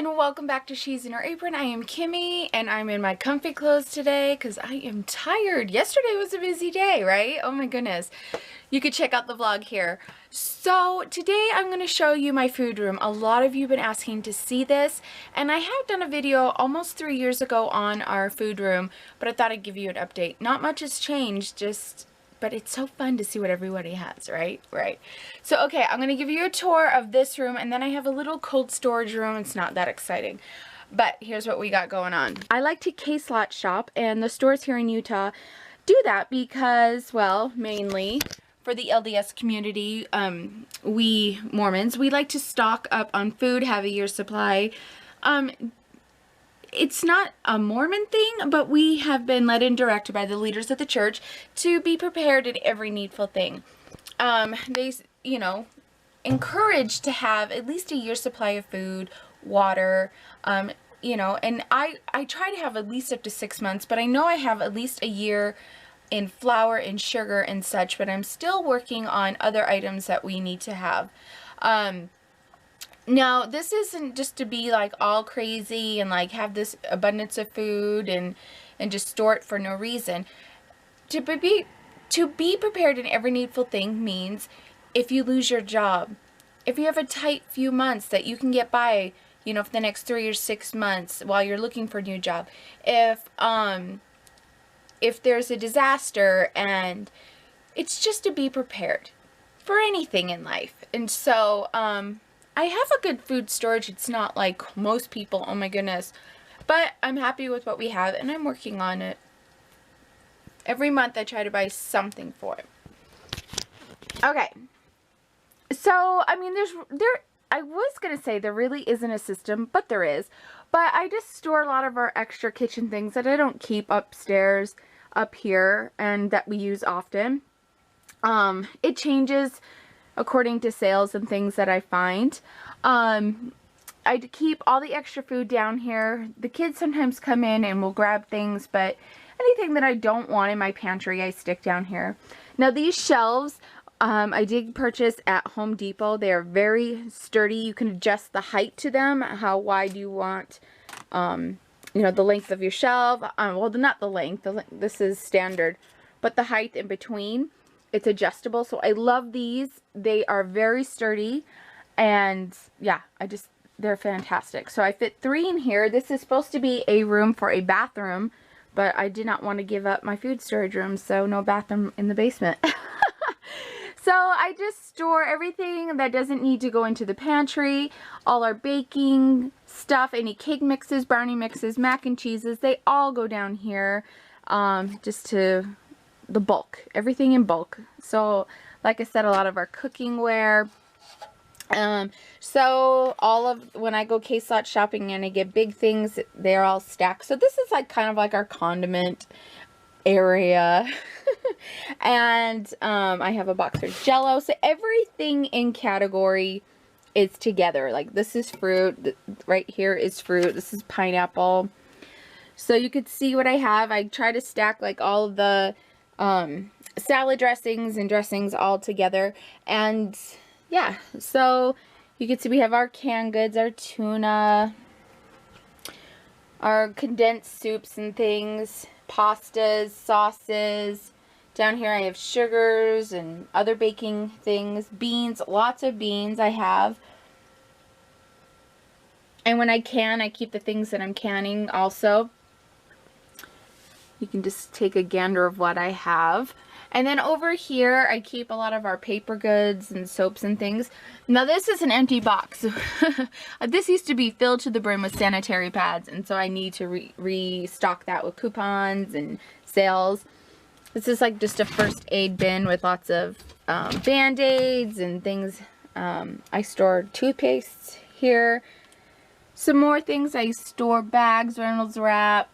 and welcome back to Shesinherapron. I am Kimmy and I'm in my comfy clothes today because I am tired. Yesterday was a busy day, right? Oh my goodness. You could check out the vlog here. So today I'm going to show you my food room. A lot of you have been asking to see this, and I have done a video almost 3 years ago on our food room, but I thought I'd give you an update. Not much has changed, but it's so fun to see what everybody has, right? Right. So, okay, I'm going to give you a tour of this room, and then I have a little cold storage room. It's not that exciting, but here's what we got going on. I like to case lot shop, and the stores here in Utah do that because, well, mainly for the LDS community, we Mormons, we like to stock up on food, have a year's supply. It's not a Mormon thing, but we have been led and directed by the leaders of the church to be prepared in every needful thing. They, you know, encourage to have at least a year's supply of food, water, you know, and I try to have at least up to 6 months, but I know I have at least a year in flour and sugar and such, but I'm still working on other items that we need to have. Now, this isn't just to be like all crazy and like have this abundance of food and just store it for no reason. To be prepared in every needful thing means if you lose your job, if you have a tight few months that you can get by, you know, for the next 3 or 6 months while you're looking for a new job, if there's a disaster, and it's just to be prepared for anything in life. And so, I have a good food storage. It's not like most people, oh my goodness, but I'm happy with what we have and I'm working on it. Every month I try to buy something for it. Okay. So, I mean, I was going to say there really isn't a system, but there is. But I just store a lot of our extra kitchen things that I don't keep upstairs, up here, and that we use often. It changes according to sales and things that I find. I keep all the extra food down here. The kids sometimes come in and will grab things, but anything that I don't want in my pantry, I stick down here. Now, these shelves, I did purchase at Home Depot. They are very sturdy. You can adjust the height to them, how wide you want, you know, the length of your shelf. Well, not the length. This is standard, but the height in between, it's adjustable. So I love these. They are very sturdy, and yeah, they're fantastic. So I fit 3 in here. This is supposed to be a room for a bathroom, but I did not want to give up my food storage room, so no bathroom in the basement. So I just store everything that doesn't need to go into the pantry. All our baking stuff, any cake mixes, brownie mixes, mac and cheeses, they all go down here, just to the bulk, everything in bulk. So like I said, a lot of our cooking ware. So when I go case lot shopping and I get big things, they're all stacked. So this is like kind of like our condiment area. And I have a box of Jello. So everything in category is together. Like this is fruit, right here is fruit, this is pineapple. So you could see what I have. I try to stack like all of the salad dressings and dressings all together. And yeah, so you can see we have our canned goods, our tuna, our condensed soups and things, pastas, sauces. Down here I have sugars and other baking things, beans, lots of beans I have. And when I can, I keep the things that I'm canning also. You can just take a gander of what I have. And then over here, I keep a lot of our paper goods and soaps and things. Now this is an empty box. This used to be filled to the brim with sanitary pads, and so I need to restock that with coupons and sales. This is like just a first aid bin with lots of Band-Aids and things. I store toothpaste here. Some more things. I store bags, Reynolds wrap,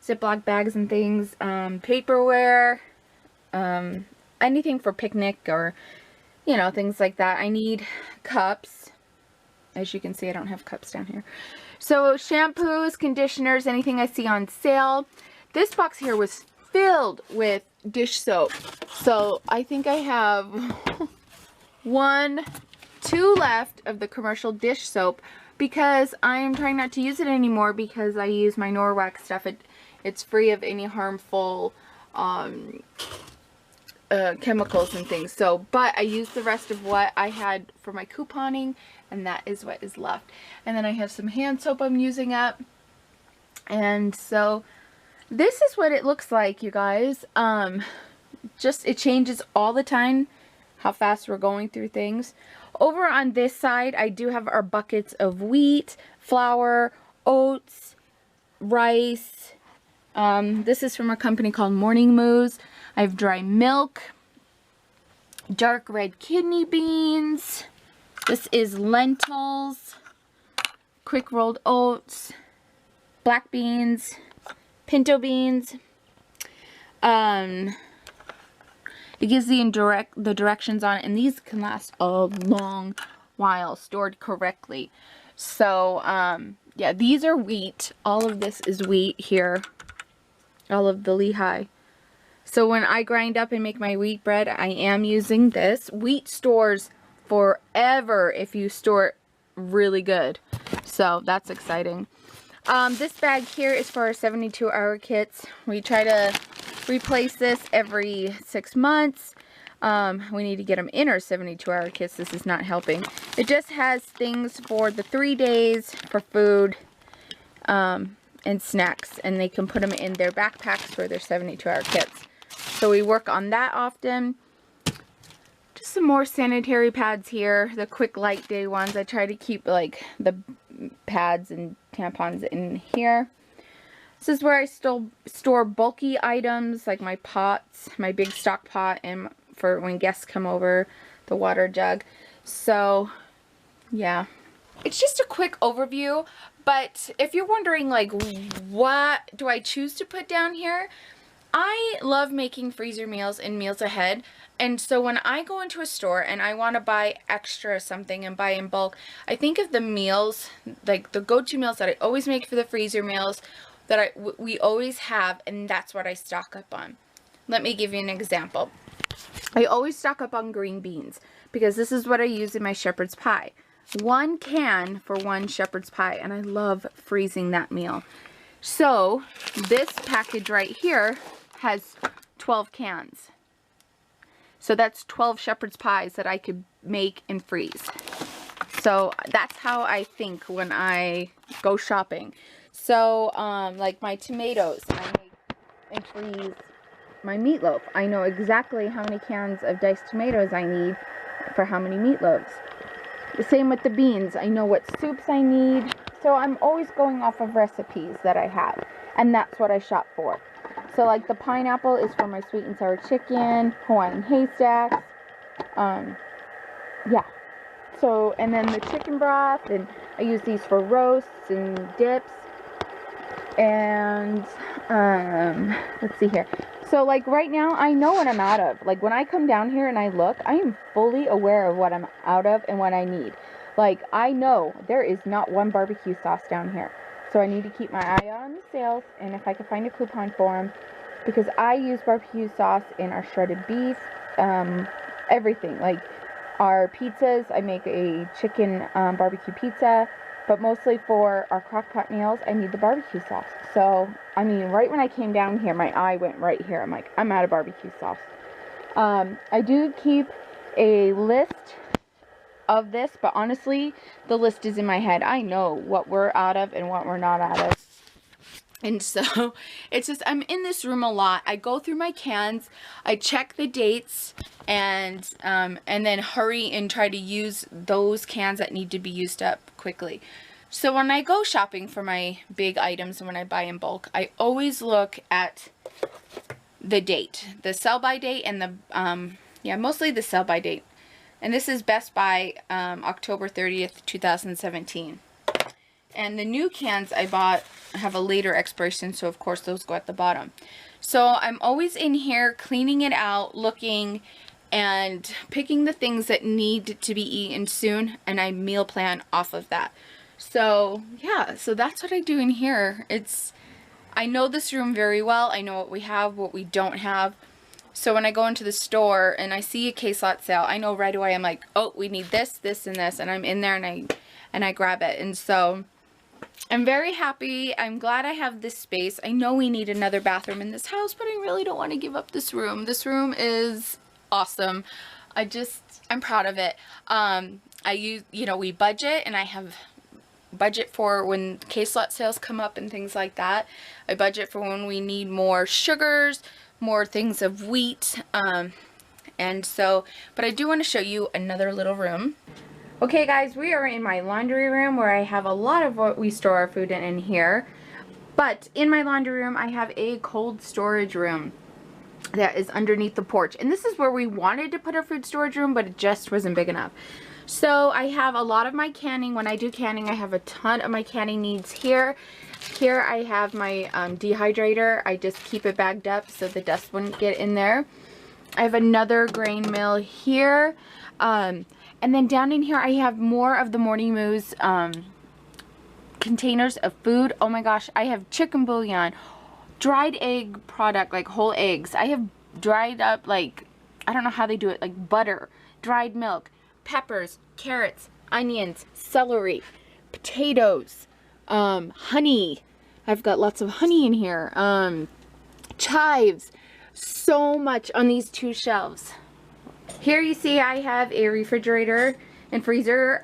Ziploc bags and things, paperware, anything for picnic or, you know, things like that. I need cups. As you can see, I don't have cups down here. So shampoos, conditioners, anything I see on sale. This box here was filled with dish soap. So I think I have 2 left of the commercial dish soap because I am trying not to use it anymore because I use my Norwax stuff. It's free of any harmful chemicals and things. So, but I used the rest of what I had for my couponing, and that is what is left. And then I have some hand soap I'm using up. And so this is what it looks like, you guys. Just, it changes all the time how fast we're going through things. Over on this side, I do have our buckets of wheat, flour, oats, rice. This is from a company called Morning Moose. I have dry milk, dark red kidney beans. This is lentils, quick rolled oats, black beans, pinto beans. It gives the directions on it, and these can last a long while stored correctly. So, yeah, these are wheat. All of this is wheat here. All of the Lehigh. So when I grind up and make my wheat bread, I am using this. Wheat stores forever if you store it really good. So that's exciting. This bag here is for our 72-hour kits. We try to replace this every 6 months. We need to get them in our 72-hour kits. This is not helping. It just has things for the 3 days for food and snacks. And they can put them in their backpacks for their 72-hour kits. So we work on that often. Just some more sanitary pads here. The quick light day ones. I try to keep like the pads and tampons in here. This is where I still store bulky items like my pots, my big stock pot, and for when guests come over, the water jug. So yeah, it's just a quick overview. But if you're wondering like, what do I choose to put down here? I love making freezer meals and meals ahead, and so when I go into a store and I want to buy extra something and buy in bulk, I think of the meals, like the go-to meals that I always make for the freezer meals that we always have, and that's what I stock up on. Let me give you an example. I always stock up on green beans because this is what I use in my shepherd's pie. 1 can for 1 shepherd's pie, and I love freezing that meal. So this package right here has 12 cans. So that's 12 shepherd's pies that I could make and freeze. So that's how I think when I go shopping. So like my tomatoes, I make and freeze my meatloaf. I know exactly how many cans of diced tomatoes I need for how many meatloaves. The same with the beans. I know what soups I need. So I'm always going off of recipes that I have. And that's what I shop for. So like the pineapple is for my sweet and sour chicken, Hawaiian haystacks. Yeah. So, and then the chicken broth, and I use these for roasts and dips. And, let's see here. So like right now, I know what I'm out of. Like when I come down here and I look, I am fully aware of what I'm out of and what I need. Like I know there is not one barbecue sauce down here. So I need to keep my eye on the sales, and if I can find a coupon for them, because I use barbecue sauce in our shredded beef, everything. Like our pizzas, I make a chicken barbecue pizza, but mostly for our crock pot meals, I need the barbecue sauce. So, I mean, right when I came down here, my eye went right here. I'm like, I'm out of barbecue sauce. I do keep a list of this, but honestly, the list is in my head. I know what we're out of and what we're not out of. And so, it's just, I'm in this room a lot. I go through my cans, I check the dates, and then hurry and try to use those cans that need to be used up quickly. So when I go shopping for my big items and when I buy in bulk, I always look at the date, the sell-by date, and the, yeah, mostly the sell-by date. And this is Best Buy, October 30th, 2017. And the new cans I bought have a later expiration, so of course those go at the bottom. So I'm always in here cleaning it out, looking, and picking the things that need to be eaten soon, and I meal plan off of that. So yeah, so that's what I do in here. I know this room very well. I know what we have, what we don't have. So when I go into the store and I see a case lot sale, I know right away, I'm like, oh, we need this, this, and this. And I'm in there and and I grab it. And so I'm very happy. I'm glad I have this space. I know we need another bathroom in this house, but I really don't want to give up this room. This room is awesome. I'm proud of it. We budget, and I have budget for when case lot sales come up and things like that. I budget for when we need more sugars, more things of wheat. But I do want to show you another little room. Okay guys, we are in my laundry room where I have a lot of what we store our food in here. But in my laundry room, I have a cold storage room that is underneath the porch. And this is where we wanted to put our food storage room, but it just wasn't big enough. So I have a lot of my canning. When I do canning, I have a ton of my canning needs here. Here I have my dehydrator. I just keep it bagged up so the dust wouldn't get in there. I have another grain mill here. And then down in here I have more of the Morning Moo's containers of food. Oh my gosh, I have chicken bouillon, dried egg product, like whole eggs. I have dried up, like, I don't know how they do it, like butter, dried milk, peppers, carrots, onions, celery, potatoes, honey. I've got lots of honey in here. Chives. So much on these two shelves. Here you see I have a refrigerator and freezer.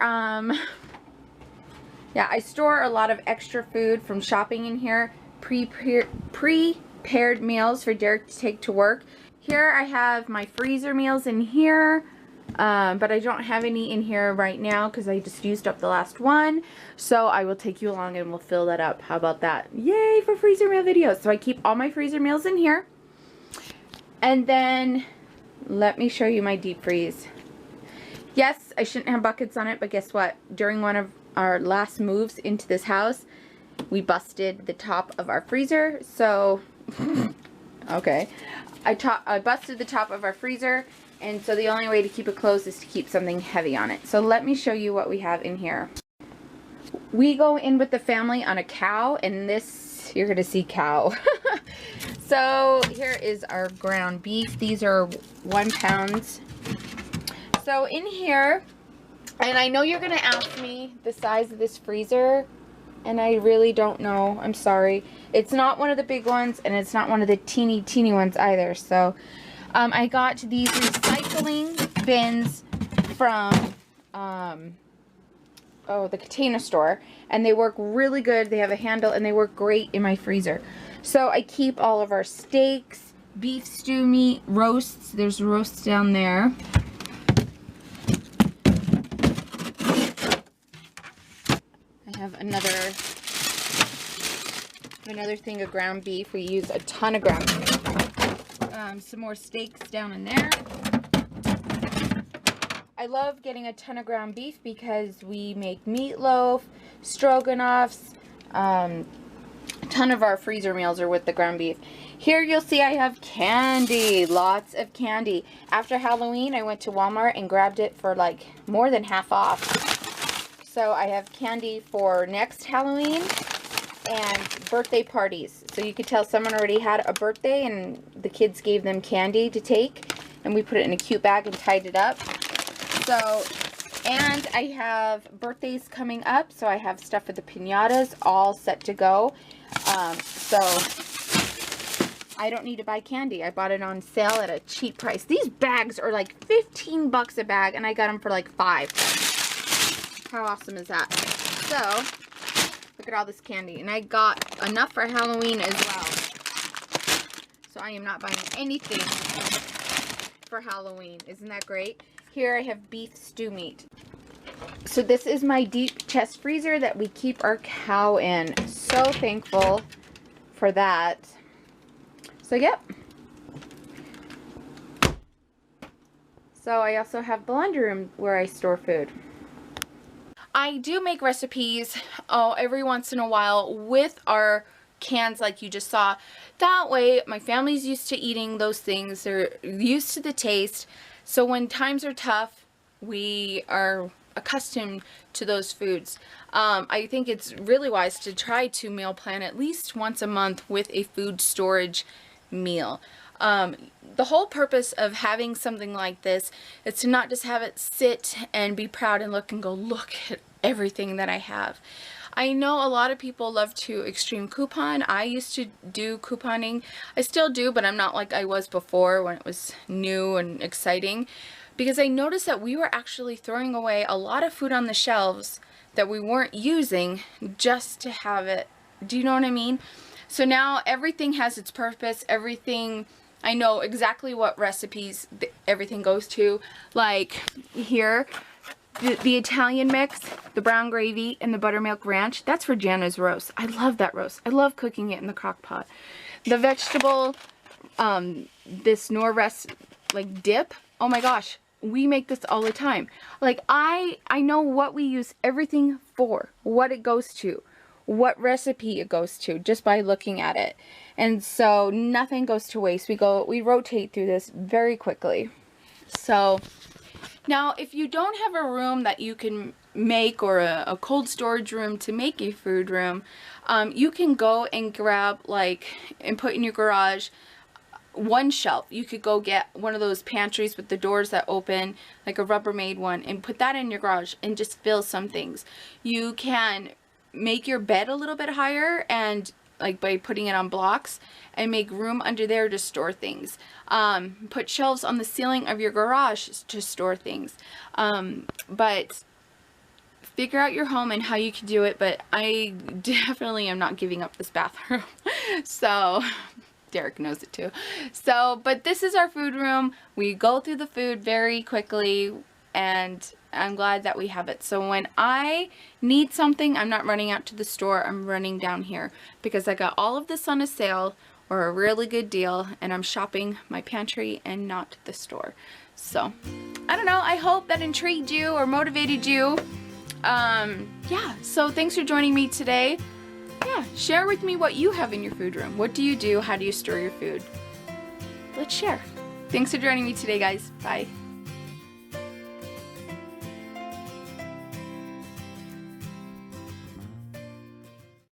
Yeah, I store a lot of extra food from shopping in here. Prepared meals for Derek to take to work. Here I have my freezer meals in here. But I don't have any in here right now because I just used up the last one. So I will take you along and we'll fill that up. How about that? Yay for freezer meal videos. So I keep all my freezer meals in here. And then let me show you my deep freeze. Yes, I shouldn't have buckets on it, but guess what? During one of our last moves into this house, we busted the top of our freezer. So, okay. I busted the top of our freezer. And so the only way to keep it closed is to keep something heavy on it. So let me show you what we have in here. We go in with the family on a cow, and this, you're going to see cow. So here is our ground beef. These are 1 pounds. So in here, and I know you're going to ask me the size of this freezer, and I really don't know. I'm sorry. It's not one of the big ones, and it's not one of the teeny ones either. So I got these recycling bins from the Container Store, and they work really good. They have a handle and they work great in my freezer. So I keep all of our steaks, beef stew meat, roasts. There's roasts down there. I have another thing of ground beef. We use a ton of ground beef. Some more steaks down in there. I love getting a ton of ground beef because we make meatloaf, stroganoffs. A ton of our freezer meals are with the ground beef. Here you'll see I have candy, lots of candy. After Halloween, I went to Walmart and grabbed it for like more than half off. So I have candy for next Halloween and birthday parties. So you could tell someone already had a birthday and the kids gave them candy to take, and we put it in a cute bag and tied it up. So, and I have birthdays coming up, so I have stuff for the piñatas all set to go. So I don't need to buy candy. I bought it on sale at a cheap price. These bags are like 15 bucks a bag, and I got them for like $5. How awesome is that? So look at all this candy, and I got enough for Halloween as well. So I am not buying anything for Halloween. Isn't that great? Here I have beef stew meat. So this is my deep chest freezer that we keep our cow in. So thankful for that. So yep. So I also have the laundry room where I store food. I do make recipes every once in a while with our cans like you just saw. That way my family's used to eating those things. They're used to the taste. So when times are tough, we are accustomed to those foods. I think it's really wise to try to meal plan at least once a month with a food storage meal. The whole purpose of having something like this is to not just have it sit and be proud and look and go, look at everything that I have. I know a lot of people love to extreme coupon. I used to do couponing. I still do, but I'm not like I was before when it was new and exciting, because I noticed that we were actually throwing away a lot of food on the shelves that we weren't using just to have it. Do you know what I mean? So now everything has its purpose. Everything, I know exactly what recipes everything goes to. Like here, the Italian mix, the brown gravy, and the buttermilk ranch, that's for Jana's roast. I love that roast. I love cooking it in the crock pot. The vegetable, this Norrest, like, dip, oh my gosh, we make this all the time. Like, I know what we use everything for, what it goes to, what recipe it goes to, just by looking at it. And so nothing goes to waste. We rotate through this very quickly. So now, if you don't have a room that you can make, or a cold storage room to make a food room, you can go and grab, like, and put in your garage one shelf. You could go get one of those pantries with the doors that open, like a Rubbermaid one, and put that in your garage and just fill some things. You can make your bed a little bit higher, and like by putting it on blocks, and make room under there to store things. Put shelves on the ceiling of your garage to store things. But figure out your home and how you can do it. But I definitely am not giving up this bathroom. So Derek knows it too. So, but this is our food room. We go through the food very quickly, and I'm glad that we have it. So when I need something, I'm not running out to the store, I'm running down here, because I got all of this on a sale or a really good deal, and I'm shopping my pantry and not the store. So I don't know, I hope that intrigued you or motivated you. Yeah, so thanks for joining me today. Yeah, share with me what you have in your food room. What do you do? How do you store your food? Let's share. Thanks for joining me today, guys. Bye.